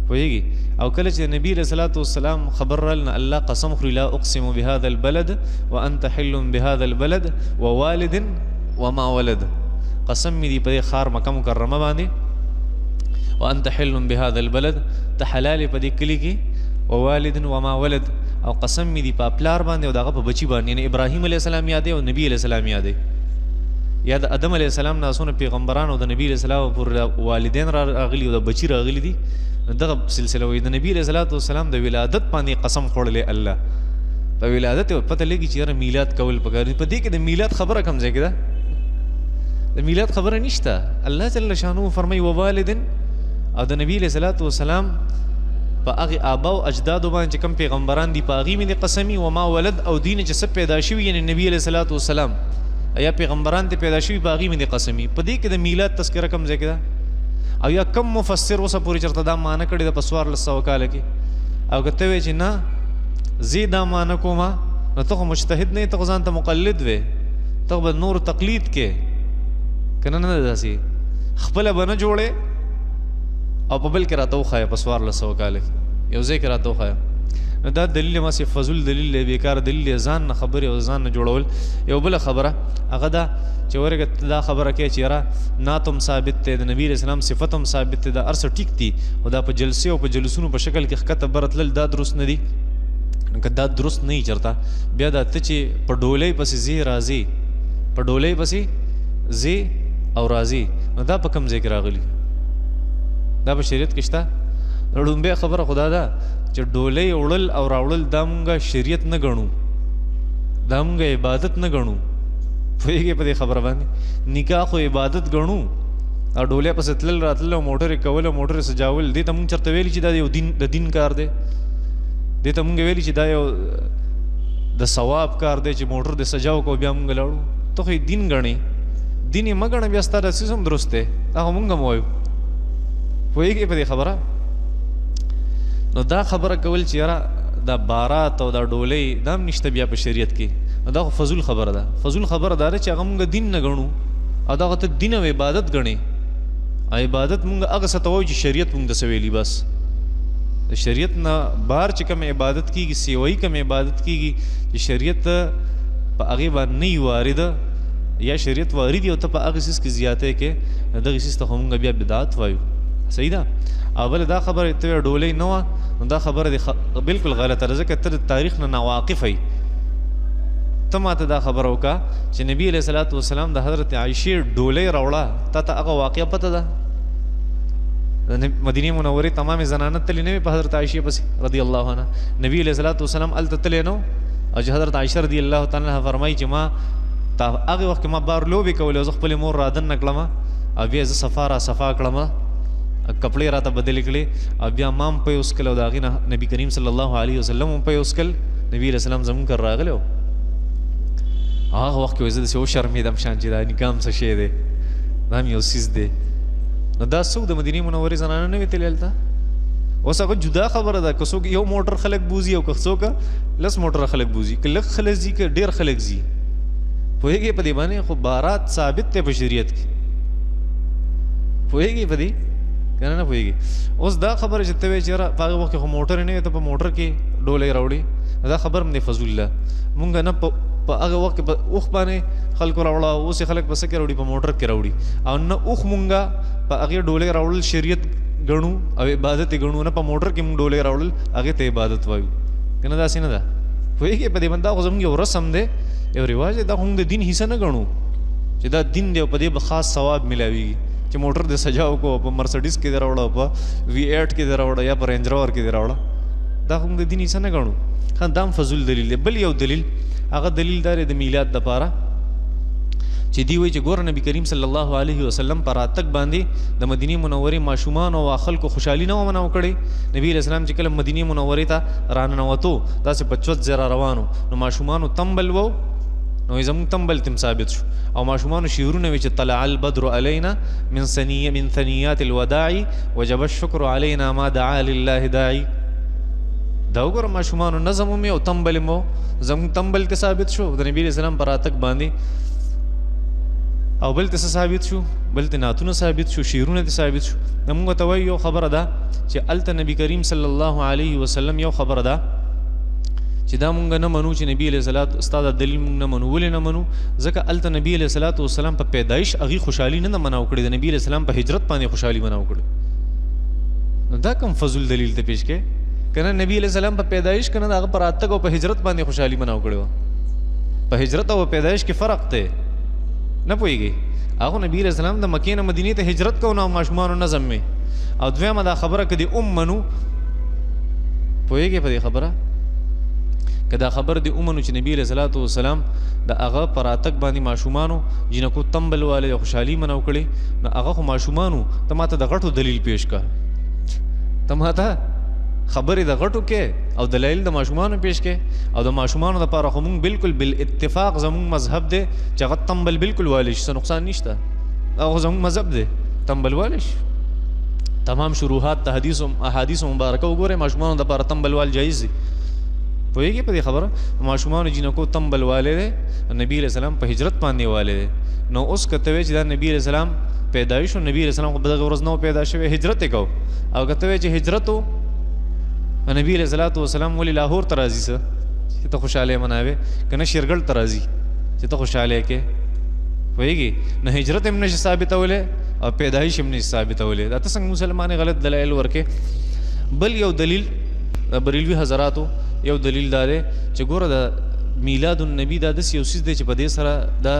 پوهېږي؟ او کله چې نبی علیه الصلاة والسلام خبر رال نه الله قسم خوري لا اقسم بهذا البلد وانت حل بهذا البلد ووالد وما ولد. قسم می دی په دې ښار مکه مکرمه باندې، وانت حل بهذا البلد، ته حلال په دې کلي کې، ووالد وما ولد، او قسم می دی په پلار باندې او دغه په بچی باندې، یعنی ابراهیم علیه السلام یادې او نبی علیه السلام یادې. یا د آدم علیه السلام نه څونه پیغمبران او د نبی علیه السلام پورې والدین راغلي او د بچي راغلي دي، دغه سلسله وایي د نبی علیه السلام د ولادت باندې قسم خوړلی الله. په ولادت پته لګي چې یاره میلاد کول پکار دي. په دې کې د میلاد خبره کوم ځای کې ده؟ د میلاد خبره نشته. الله جل شانو فرمایي ووالدین، او د نبی علیه السلام په هغې آبا او اجدادو باندې چې کوم پیغمبران دي په هغې باندې قسمي، وما ولد او دین چې څه پیدا شوي یعنې نبی علیه السلام یا پیغمبران ته پیدا شوي په هغې باندې قسمي. په دې کې د میلاد تذکره کوم ځای کې ده؟ او یا کم مفسر اوسه پورې چېرته دا معنی کړې ده په 1400 کاله کې؟ او که ته وایې چې نه زه دا معنی کومه، نو ته خو مجتهد نه یې، ته خو ځان ته مقلد وې، ته به نور تقلید کې که نه ده داسې خپله به نه جوړې او په بل کې راته وښایه په 1400 کاله کې یو ځای کې راته وښایه. نو دا دلیل ماسې فضول دلیل دی، بیکار دلیل دی، ځان نه خبرې او ځان نه جوړول. یو بله خبره هغه ده چې ورګه دا خبره کوي چې یاره نعت هم ثابت دی، د نبي علیه السلام صفت هم ثابت دی، دا هر څه ټیک دي، خو دا په جلسې او په جلسونو په شکل کې ښکته بره تلل دا درست نه دي. که دا درست نه وي چېرته بیا دا ته چې په ډولۍ پسې ځې راځې، په ډولۍ پسې ځې او راځې، نو دا په کوم ځای کې راغلي؟ دا په شریعت کې شته؟ لومبۍ خبره خو دا ده چې ډولۍ وړل او راوړل دا مونږ شریعت نه ګڼو، دا مونږ عبادت نه ګڼو. پوهېږې په دې خبره باندې؟ نکاح خو عبادت ګڼو، او ډولۍ پسې تلل راتلل او موټرې کول او موټرې سجاول، دې ته مونږ چېرته ویلي چې دا یو د دین کار دی؟ دې ته مونږ ویلي چې دا یو د ثواب کار دی چې موټر دې سجاو کو بیا مونږ لاړو؟ ته خو یې دین ګڼې، دین یې مه ګڼه، بیا ستا رسیز هم درست دی، دا خو مونږ هم وایو. پوهېږې په دې خبره؟ نو دا خبره کول چې یاره دا بارات او دا ډولۍ دا هم نشته بیا په شریعت کې، نو دا خو فضول خبره ده. فضول خبره دا ده چې هغه مونږ دین نه ګڼو، او دغه ته دین او عبادت ګڼې. عبادت مونږ هغه څه ته وایو چې شریعت مونږ ته څه ویلي. بس د شریعت نه بهر چې کوم عبادت کېږي، سیوایي کوم عبادت کېږي چې شریعت په هغې باندې نه وي وارده، یا شریعت وارد او ته په هغې څیز کې زیاتی کې، دغې څیز ته خو مونږ بیا بدعت وایو. صحیح ده؟ او بله دا خبره ته ډولۍ نه وه، نو دا خبره دې بلکل غلطه ده، ځکه ته د تاریخ نه ناواقفه یې. ته ماته دا خبره وکړه چې نبي علیه السلام د حضرت عایشې ډولۍ راوړه، تا ته هغه واقعه پته ده؟ مدینې منورې تمامې زنانه تللی نه وې په حضرت عایشې پسې رضی الله عنها. نبي علیه السلام هلته تللی نه و، او چې حضرت عایشه رضی الله تعالی عنها فرمایي چې ما هغې وخت کې ما بار لوبې کولې او زه خپلې مور را دننه کړم، او بیا زه صفا را صفا کړم، کپړې راته بدلې کړې، او بیا ما هم پی وسکل، او د هغې نه نبي کریم صلی الله علیه وسلم هم پی وسکل. نبي علیه السلام زمونږ کره راغلی و، هغه وخت کې وایي زه داسې وشرمېدم شان چې دا نکاح هم څه شی دی، دا هم یو څیز دی. نو دا څوک د مدینې منورې زنانه نه وې تللی هلته؟ اوس هغه جدا خبره ده، که څوک یو موټر خلک بوځي او که څوک 10 موټره خلک بوځي، که لږ خلک ځي که ډېر خلک ځي. پوهېږې په دې باندې؟ خو بارات ثابت دی په شریعت کې. پوهېږې په دې که نه؟ نه پوهېږې. اوس دا خبره چې ته وایې چې یاره په هغه وخت کې خو موټرې نه وې، ته په موټر کې ډولۍ راوړې، دا خبره هم دی فضول ده. مونږ نه په هغه وخت کې په اوښ باندې خلکو راوړه، اوس یې خلک په څه کې راوړي؟ په موټر کې راوړي. او نه اوښ مونږه په هغې ډولۍ راوړل شریعت ګڼو او عبادت یې ګڼو، نه په موټر کې مونږ ډولۍ راوړل هغې ته عبادت وایو. که نه داسې نه ده؟ پوهېږې په دې باندې؟ دا خو زموږ یو رسم دی، یو رواج دی، دا خو مونږ د دین حصه نه ګڼو چې دا دین دی او په دې به خاص ثواب میلاویږي چې موټر دې سجاو کو، په مرسډیز کې دې راوړه، په V8 کې دې راوړه، یا په رینج روور کې دې راوړه، دا خو مونږ د دین حصه نه ګڼو. دا هم فضول دلیل دی. بل یو دلیل، هغه دلیل دا دی د میلاد دپاره چې دی وایي چې ګوره نبي کریم صلی الله علیه وسلم په راتګ باندې د مدینې منورې ماشومان او خلکو خوشحالي نه وه منعو کړې. نبي علیه السلام چې کله مدینې منورې ته راننوتو داسې په چوت ځای را روانو، نو ماشومانو تمبل وو، نو زموږ تمبل تم ثابت شو، او ماشومانو شعرونه وي چې طلع البدر علینا من ثنیات الوداع وجب الشکر علینا ما دعا لله داعی. دا وګوره ماشومانو نظم مې او تمبل مو زموږ تمبل ته ثابت شو د نبي علیه السلام په راتګ باندې، او بل ته ثابت شو، بل ته نعتونه ثابت شو، شعرونه ته ثابت شو. موږ ته وایي یو خبره ده چې هلته نبي کریم صلی الله علیه وسلم یو خبره ده چې دا مونږ نه منو چې نبی علیه الصلاۃ ستا دا دلیل مونږ نه منو. ولې نه منو؟ ځکه هلته نبی علیه الصلاۃ والسلام په پیدایش هغې خوشحالي نه ده منعو کړې، د نبی علیه السلام په هجرت باندې خوشحالي منعو کړې. نو دا کوم فضول دلیل ته پیش کې؟ که نه نبی علیه السلام په پیدایش که نه د هغه په راتګ او په هجرت باندې خوشحالي منعو کړې وه. په هجرت او پیدایش کې فرق دی. نه پوهېږي هغه نبی علیه السلام د مکې نه مدینې ته هجرت کو نو ماشومانو نظم می او دویمه دا خبره که د منو پوهېږي په دې خبره که دا خبر د منو چې نبی علیه الصلاۃ والسلام د هغه پر راتګ باندې ماشومانو جنکو تمبل والے د خوشحالي منو کړي نو هغه خو ماشومانو ته ماته د غټو دلیل پیش کا ته ماته خبرې د غټو کې او دلایل د ماشومانو پیش کې او د ماشومانو لپاره خو مونږ بالکل بالاتفاق زمونږ مذهب دی چې هغه تمبل بالکل والی شي څه نقصان نشته هغه زمونږ مذهب دی تمبل والی شي تمام شروحات د احادیث مبارکه وګورئ ماشومانو لپاره تمبل وال جایز دي پوهېږي په دې خبره ماشومانو جنکو تمبل والے دی نبی علیہ السلام په هجرت باندې والے دی نو اوس که ته وایې چې دا نبی علیہ السلام پیدایش نبی علیہ السلام خو په دغه ورځ نه پیدا شوی هجرت یې کو او که ته وایې چې هجرت و نبی علیہ الصلوۃ والسلام ولې لاهور ته راځي څه چې ته خوشحاله مناوې که نه شیرګل ته راځي چې ته خوشحاله کې پوهېږي نه هجرت هم نشي ثابتولی او پیدایش هم نشي ثابتولی دا ته څنګه مسلمان غلط دلایل ورکې بل یو دلیل بریلوي حضراتو یو دلیل دا دی چې ګوره د میلاد النبی دا داسې یو څیز دی چې په دې سره دا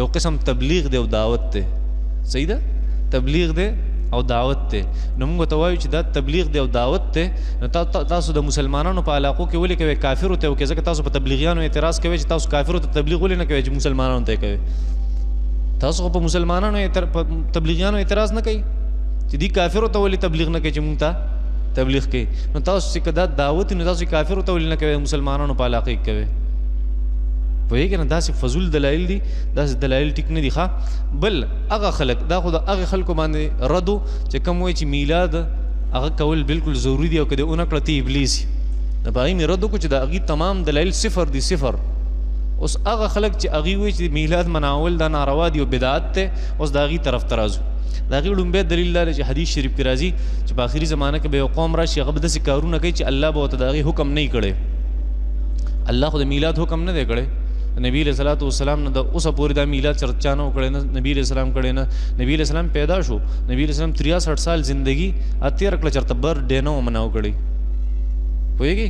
یو قسم تبلیغ دی او دعوت دی صحیح ده تبلیغ دی او دعوت دی نو موږ ته وایو چې دا تبلیغ دی او دعوت دی نو تاسو د مسلمانانو په علاقو کې ولې کوئ کافرو ته وکړئ ځکه تاسو په تبلیغیانو اعتراض کوئ چې تاسو کافرو ته تبلیغ ولې نه کوئ چې مسلمانانو ته کوئ تاسو خو په مسلمانانو تبلیغیانو اعتراض نه کوئ چې دی کافرو ته ولې تبلیغ نه کوي چې موږ ته تبلیغ کوي نو تاسو چې دا دعوت نو تاسو کافرو ته ولې نه کوئ مسلمانانو په علاقه کې کوئ پوهېږي نه داسې فضول دلایل دي داسې دلایل ټیک نه دي ښه بل هغه خلک دا خو د هغې خلکو باندې ردو چې کوم وایي چې میلاد هغه کول بالکل ضروري دي او که دې ونه کړه ته ابلیس یي په هغې مې رد وکړو چې د هغې تمام دلایل صفر دي صفر اوس هغه خلک چې هغې وایي چې میلاد مناول دا ناروا دي او بدعت دی اوس د هغې طرف ته راځو د هغې لومبی دلیل دا دی چې حدیث شریف کې راځي چې په آخري زمانه کې به یو قوم راشي هغه به داسې کارونه کوي چې الله به ورته د هغې حکم نه کړی الله خو د میلاد حکم نه دی کړی نبی علیہ الصلوۃ والسلام نه د اوسه پورې دا میلاد چرچا نه وکړی نه نبی علیہ السلام کړی نه نبی علیہ السلام پیدا شو نبی علیہ السلام 63 سال زندگی تېره کړه چېرته بر ډے نه و مناو کړی پوهېږي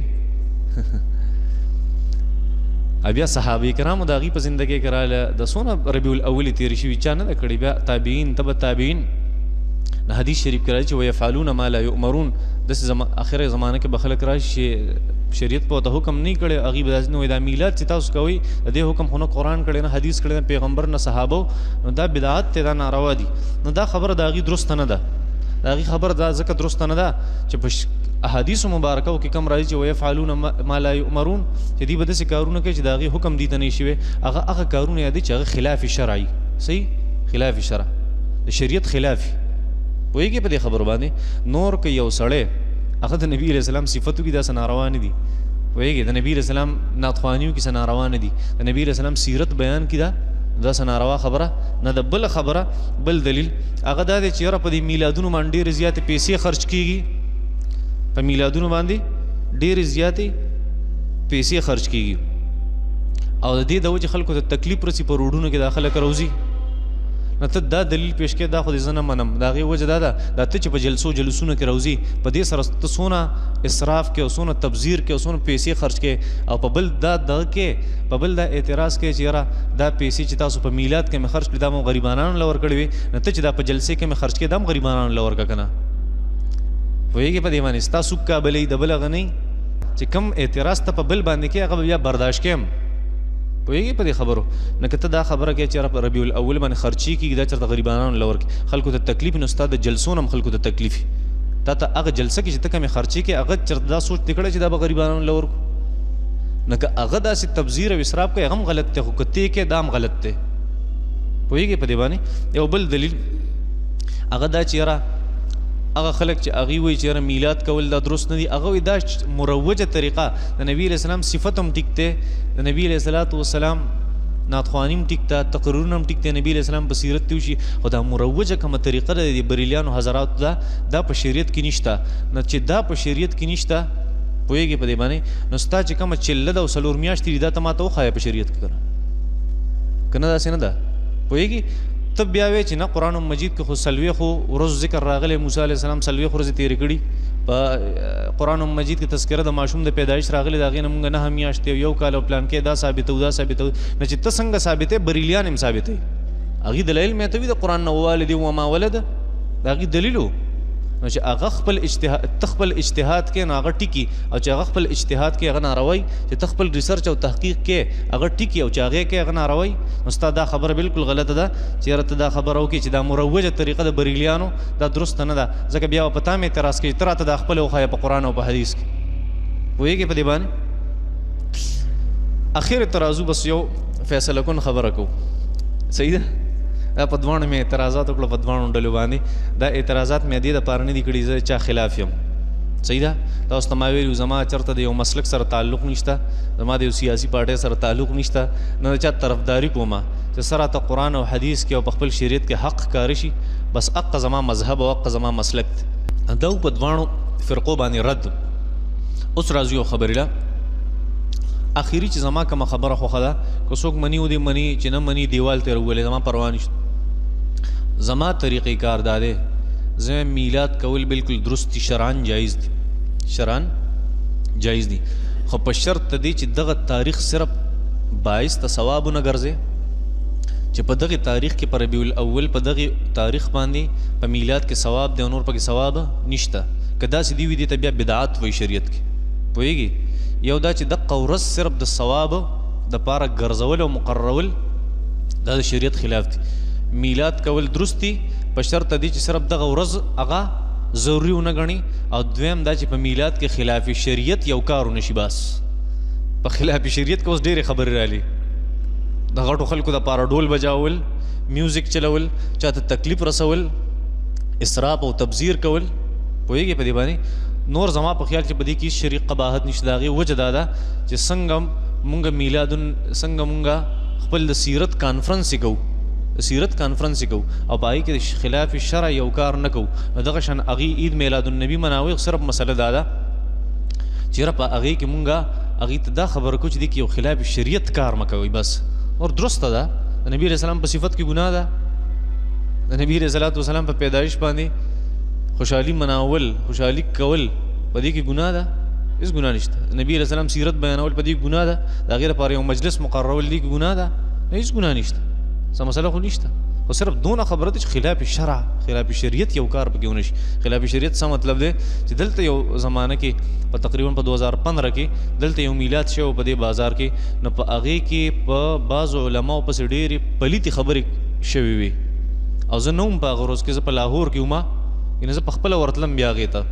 بیا صحابه کرامو د هغې په زندګۍ کې راغله د څونه ربیع الاول یې تېرې شوي چا نه ده کړې بیا تابعین تبع تابعین حدیث شریف کې راځي چې ویفعلون ما لا یؤمرون داسې اخره زمانه کې به خلک راشي شریعت په ورته حکم نه کړی هغې به داسې نه وایي دا میلاد چې تاسو کوئ د دې حکم خو نه قرآن کړی نه حدیث کړی نه پیغمبر نه صحابو نو دا بدعت دی دا ناروا دي نو دا خبره د هغې درسته نه ده د هغې خبره دا ځکه درسته نه ده چې په احادیثو مبارکو کې کوم راځي چې ویفعلون ما لا یؤمرون چې دوی به داسې کارونه کوي چې د هغې حکم دي ته نه شوی هغه کارونه یادوي چې هغه خلاف شرعي صحیح خلاف شرع د شریعت خلاف پوهېږي په دې خبرو باندې نور که یو سړی هغه د نبی علیہ السلام صفتو کې داسې ناروا نه دي پوهېږي د نبی علیہ السلام ناتخوانیو کې څه ناروا نه دي د نبی علیہ السلام سیرت بیان کې دا څه ناروا خبره نه ده بله خبره بل دلیل هغه دا دی چې یاره په دې میلادونو باندې ډېرې زیاتې پیسې خرچ کېږي په میلادونو باندې ډېرې زیاتې پیسې خرچ کېږي او د دې د وجې خلکو ته تکلیف رسي په روډونو کې دا خلک روځي نه ته دا دلیل پیش کې دا خو دې زه نه منم د هغې وجه دا ده دا ته چې په جلسونو کې راوځي په دې سره ته څونه اسراف کې او څونه تبذیر کې او څونه پیسې خرچ کې او په بل دا دغه کې په بل دا اعتراض کې چې یاره دا پیسې چې تاسو په میلاد کې مې خرچ کړي دا مو غریبانانو له ورکړې وي نه ته چې دا په جلسې کې مې خرچ کړي دا هم غریبانانو له ورکړه که نه پوهېږې په دې باندې ستا سوک کابلې د بل هغه نه چې کوم اعتراض ته په بل باندې کې هغه بیا برداشت کړم پوهېږي په دې خبرو نه که ته دا خبره کوې چې په ربیع الاول باندې خرچي کېږي دا چېرته غریبانانو له ورکړي خلکو ته تکلیف نو ستا د جلسو نه هم خلکو ته تکلیف تا ته هغه جلسه کې چې ته کومې خرچي کې هغه چېرته دا سوچ دې کړی چې دا به غریبانانو له ورکړو نه که هغه داسې تبذیر او اسراف کوي هغه هم غلط دی خو که ته کې دا هم غلط دی پوهېږي په دې باندې یو بل دلیل هغه دا چې یاره هغه خلک چې هغې وایي چې یاره میلاد کول دا درست نه دي هغه وایي دا مروجه طریقه د نبي علیہ السلام صفت هم ټیک دی د نبي علیہ الصلوۃ والسلام ناتخواني هم ټیک ده تقریرونه هم ټیک دی نبي علیہ السلام په سیرت کې وشي خو دا مروجه کومه طریقه ده د بریلیانو حضراتو دا په شریعت کې نشته نه چې دا په شریعت کې نشته پوهېږي په دې باندې نو ستا چې کومه چله ده او څلور میاشتې دي دا ته ماته وښایه په شریعت کې که نه داسې نه ده پوهېږي ته بیا وایې چې نه قرآن مجید کې خو څلوېښتو ورځو ذکر راغلی موسی علیه السلام څلوېښت ورځې تېرې کړي په قرآن مجید کې تذکره د ماشوم د پیدایش راغلی د هغې نه مونږ 9 میاشتې او 1 کال او پلان کې دا ثابتوو دا ثابتوو نه چې ته څنګه ثابتې بریلیان هم ثابتوي هغې دلایل مې ته وي د قرآن نه ووالد وما ولد د هغې دلیلو نو چې هغه خپل اجتهاد کې نو هغه ټیکي او چې هغه خپل اجتهاد کې هغه ناروی چې ته خپل ریسرچ او تحقیق کې هغه ټیکي او چې هغې کې هغه ناروی نو ستا دا خبره بالکل غلطه ده چې یاره ته دا خبره وکړې چې دا مروجه طریقه د بریلیانو دا درسته نه ده ځکه بیا به په تا مې اعتراض کوي ته راته دا خپله وښایه په قرآن او په حدیث کې پوهېږې په دې باندې اخر ترازو بس یو فیصله کن خبره کوو صحیح ده دا په دواړو مې اعتراضات وکړو په دواړو ډلو باندې دا اعتراضات مې دې دپاره نه دي کړي زه چا خلاف یم صحیح ده دا اوس ته ما ویلي زما چېرته د یو مسلک سره تعلق نشته زما د یو سیاسي پارټۍ سره تعلق نشته نه د چا طرفداري کومه چې سره راته قرآن او حدیث کې او په خپل شریعت کې حق ښکاره شي بس حق زما مذهب او حق زما مسلک دی دا په دواړو فرقو باندې رد اوس راځو یو خبرې له اخري چې زما کومه خبره خوښه ده که څوک مني و دې مني چې نه مني دیوال ته راولې زما پروا نشته زما طریقې کار دا دی زه میلاد کول بالکل درست دي شرعن جایز دي شرعن جایز دي خو په شرط دی چې دغه تاریخ صرف باعث ته ثواب ونه ګرځي چې په دغه تاریخ کې په ربیع الاول په دغه تاریخ باندې په میلاد کې ثواب دی او نور پکې ثواب نشته که داسې دی وي دې ته بیا بدعت وایي شریعت کې پوهېږي یو دا چې دغه ورځ صرف د ثواب دپاره ګرځول او مقررول دا د شریعت خلاف دی میلاد کول درست دي په شرط دی چې صرف دغه ورځ هغه ضروري ونه ګڼي او دویم دا چې په میلاد کې خلاف شریعت یو کار ونه شي بس په خلاف شریعت کې اوس ډېرې خبرې رالي د غټو خلکو دپاره ډول بجاول میوزک چلول چاته تکلیف رسول اسراف او تبذیر کول پوهېږې په دې باندې نور زما په خیال چې په دې کې شریع قباحت نشته د هغې وجه دا ده چې څنګه مونږ څنګه مونږ خپل د سیرت کانفرنس یې کوو سیرت کانفرنس یې کوو او په هغې کې د خلاف شرع یو کار نه کوو نو دغه شان هغې عید میلاد النبي مناوي صرف مسله دا ده چې یاره په هغې کې مونږ هغې ته دا خبره کوو چې دې کې یو خلاف شریعت کار مه کوئ بس اور درسته ده د نبي علیه السلام په صفت کې ګناه ده د نبي علیه السلام په پیدایش باندې خوشحالي مناول خوشحالي کول په دې کې ګناه ده هېڅ ګناه نشته نبي علیه السلام سیرت بیانول په دې کې ګناه ده د هغې لپاره یو مجلس مقررول دې کې ګناه ده هېڅ ګناه نشته څه مسله خو نشته خو صرف دونه خبره ده چې خلاف شرع خلاف شریعت یو کار پکې ونه شي خلاف شریعت څه مطلب دی چې دلته یو زمانه کې په تقریبا په 2015 کې دلته یو میلاد شوی په دې بازار کې نو په هغې کې په بعضو علماو پسې ډېرې پلیتې خبرې شوې وي او زه نه وم په هغه ورځ کې زه په لاهور کې وم یعنې زه په خپله ورتلم بیا هغې ته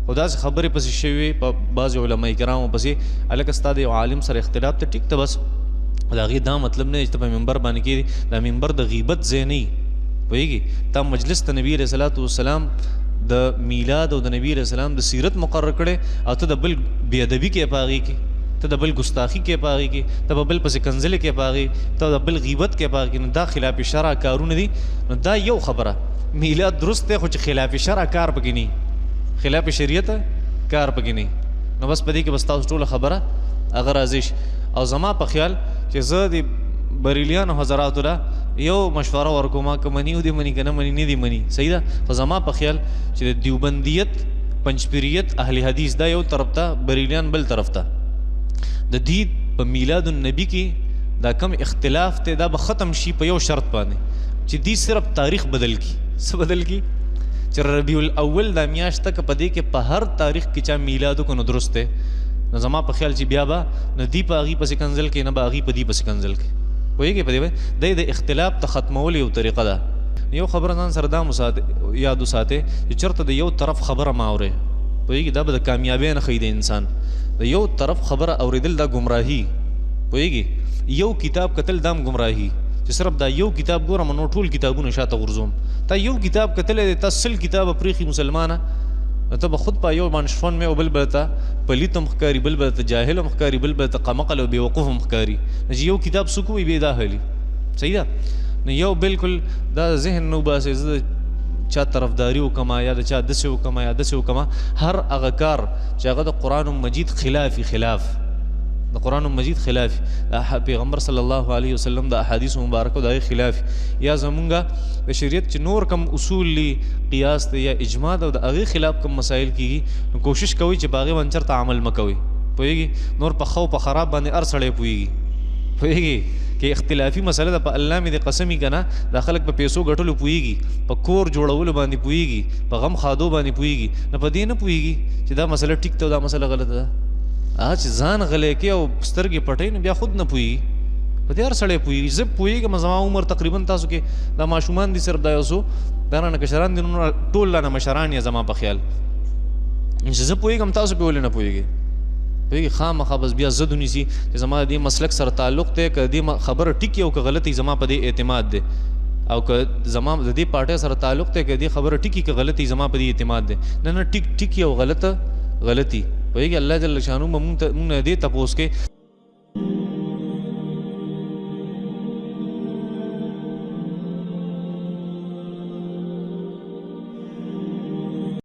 خو داسې خبرې پسې شوې په بعضې علما کرامو پسې هلکه ستا د یو عالم سره اختلاف ته ټیک ته بس د هغې دا مطلب نه دی چې ته په منبر باندې کېږي دا منبر د غیبت ځای نه وي پوهېږي تا مجلس ته نبي علیه صلات وسلام د میلاد او د نبي علیه السلام د سیرت مقرر کړی او ته د بل بېادبي کې په هغې کې ته د بل ګستاخي کې په هغې کې ته به بل پسې کنځلې کې په هغې ته د بل غیبت کې په هغې کې نو دا خلاف شرع کارونه دي نو دا یو خبره میلاد درست دی خو چې خلاف شرع کار پکې نه خلاف شریعت کار پکې نه نو بس په دې کې بس تاسو ټوله خبره هغه راضي شي او زما په خیال چې زه د بریلیانو حضراتو له یو مشوره ورکوم که مني و دې مني که نه مني نه دي مني صحیح ده خو زما په خیال چې د دیوبندیت پنجپیریت اهل حدیث دا یو طرف ته بریلیان بل طرف ته د دې په میلاد النبي کې دا کم اختلاف ته دا به ختم شي په یو شرط باندې چې دې صرف تاریخ بدل کی څه بدل کی چې ربیع الاول دا میاشت تک په دې کې په هر تاریخ کې چا میلاد وکړو نو درست دی نو زما په خیال چې بیا به نه دی په هغې پسې کنځل کې نه به هغې په دې پسې کنځل کې پوهېږې په دې دی د اختلاف ته ختمول یو طریقه ده یو خبره ځان سره دا یاد وساتې چې چېرته د یو طرف خبره مه اورې پوهېږي دا به د کامیابۍ نه ښیي د انسان د یو طرف خبره اورېدل دا ګمراهي پوهېږي یو کتاب کتل دا هم ګمراهي چې صرف دا یو کتاب ګورم نو ټول کتابونه شاته غورځوم تا یو کتاب کتلی دی تا 100 کتابه پرېښي مسلمانه ته به خود په یو باندې شفن مې او بل به ته پلیت هم ښکاري بل به ته جاهل هم ښکاري بل به ته قمقل او بېوقوف هم ښکاري چې یو کتاب څوک وایي بې دا حالي صحیح ده نو یو بالکل دا ذهن نه وباسئ زه د چا طرفداري وکړم یا د چا داسې وکړم یا داسې وکړم هر هغه کار چې هغه د قرآن مجید خلاف د قرآن مجید خلاف پیغمبر صلی الله علیه وسلم د احادیث مبارکو د هغې خلاف یا زمونږ د شریعت چې نور کم اصول لی قیاس دی یا اجماع ده او د هغې خلاف کم مسایل کېږي نو کوشش کوئ چې په هغې باندې چېرته عمل مه کوئ پوهېږي نور په خو په خراب باندې هر سړی پوهېږي کې اختلافي مسله ده په الله مې د قسمی کنه دا خلک په پیسو ګټلو پويږي په کور جوړولو باندې پويږي په غم خادو باندې پويږي نه په دې نه پويږي چې دا مسله ټیک ته دا مسله غلطه ده چې ځان غلې کې او سترګې پټې نه بیا خود نه پويږي په دې هر سړی پويږي زه پويږم زما عمر تقریبا تاسو کې دا ماشومان دي صرف دا یو سو دا نه کشران دي نو ټول نه مشران یا زما په خیال چې زه پويږم تاسو په ولې نه پويږي پويږي خامخا بس بیا زه دونیسي چې زما دې مسلک سره تعلق ته کدي خبر ټیک یو که غلطي زما په دې اعتماد ده او که زما د دې پارټي سره تعلق ته کدي خبر ټیکی که غلطي زما په دې اعتماد ده نه ټیک یو غلطي پويږي الله جل شانو مونږ نه دې تاسو کې